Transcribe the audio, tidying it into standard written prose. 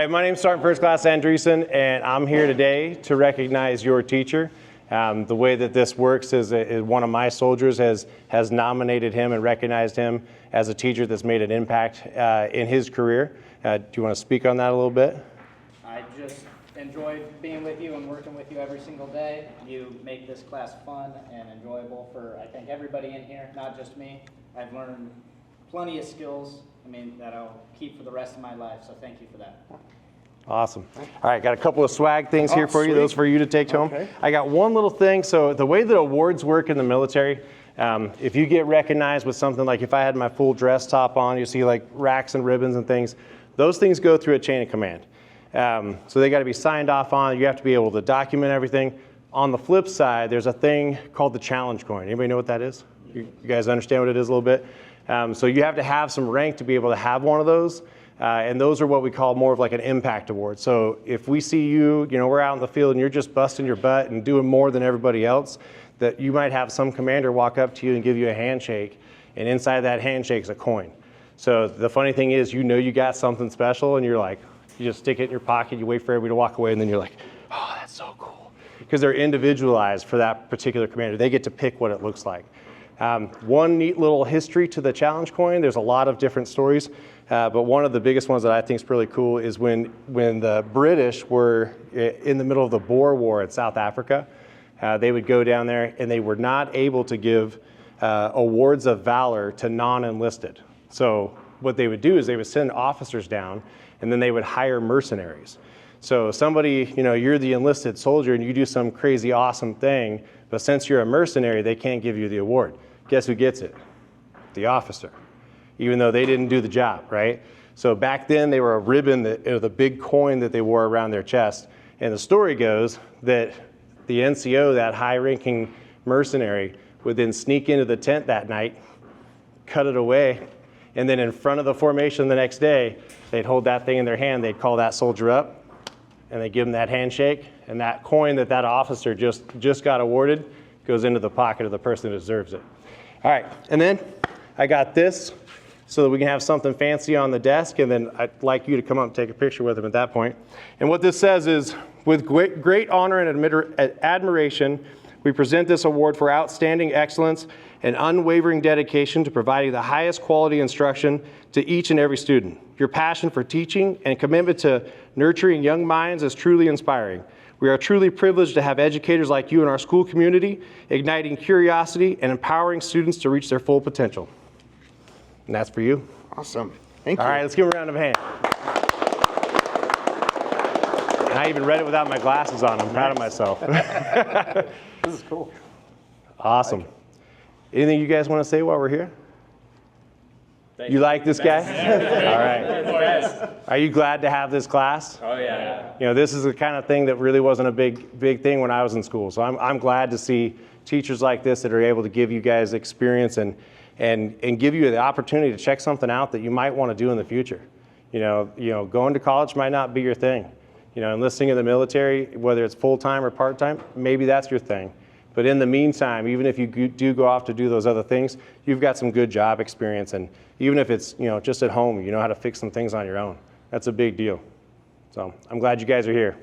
Hi, my name is Sergeant First Class Andreessen, and I'm here today to recognize your teacher. The way that this works is one of my soldiers has nominated him and recognized him as a teacher that's made an impact in his career. Do you want to speak on that a little bit? I just enjoy being with you and working with you every single day. You make this class fun and enjoyable for, I think, everybody in here, not just me. I've learned plenty of skills, that I'll keep for the rest of my life, so thank you for that. Awesome. All right, got a couple of swag things here for you, those for you to take home. I got one little thing. So the way that awards work in the military, if you get recognized with something like if I had my full dress top on, you see like racks and ribbons and things, those things go through a chain of command. So they got to be signed off on. You have to be able to document everything. On the flip side, there's a thing called the challenge coin. Anybody know what that is? You guys understand what it is a little bit? So you have to have some rank to be able to have one of those. And those are what we call more of like an impact award. So if we see you, we're out in the field and you're just busting your butt and doing more than everybody else, that you might have some commander walk up to you and give you a handshake, and inside that handshake is a coin. So the funny thing is, you got something special, and you're like, you just stick it in your pocket, you wait for everybody to walk away, and then you're like, oh, that's so cool. Because they're individualized for that particular commander. They get to pick what it looks like. One neat little history to the challenge coin, there's a lot of different stories, but one of the biggest ones that I think is really cool is when the British were in the middle of the Boer War in South Africa, they would go down there and they were not able to give awards of valor to non-enlisted. So what they would do is they would send officers down and then they would hire mercenaries. So somebody, you're the enlisted soldier and you do some crazy awesome thing, but since you're a mercenary, they can't give you the award. Guess who gets it? The officer, even though they didn't do the job, right? So back then they were a ribbon, the big coin that they wore around their chest. And the story goes that the NCO, that high-ranking mercenary, would then sneak into the tent that night, cut it away, and then in front of the formation the next day, they'd hold that thing in their hand, they'd call that soldier up, and they give them that handshake, and that coin that officer just got awarded goes into the pocket of the person who deserves it. All right, and then I got this so that we can have something fancy on the desk, and then I'd like you to come up and take a picture with him at that point. And what this says is, with great honor and admiration, we present this award for outstanding excellence and unwavering dedication to providing the highest quality instruction to each and every student. Your passion for teaching and commitment to nurturing young minds is truly inspiring. We are truly privileged to have educators like you in our school community, igniting curiosity and empowering students to reach their full potential. And that's for you. Awesome. Thank you. All right, let's give him a round of applause. And I even read it without my glasses on. I'm proud of myself. This is cool. Awesome. Anything you guys want to say while we're here? You like this guy? All right. Are you glad to have this class? Oh, yeah. This is the kind of thing that really wasn't a big thing when I was in school. So I'm glad to see teachers like this that are able to give you guys experience and give you the opportunity to check something out that you might want to do in the future. Going to college might not be your thing. Enlisting in the military, whether it's full-time or part-time, maybe that's your thing. But in the meantime, even if you do go off to do those other things, you've got some good job experience. And even if it's just at home, you know how to fix some things on your own. That's a big deal. So I'm glad you guys are here.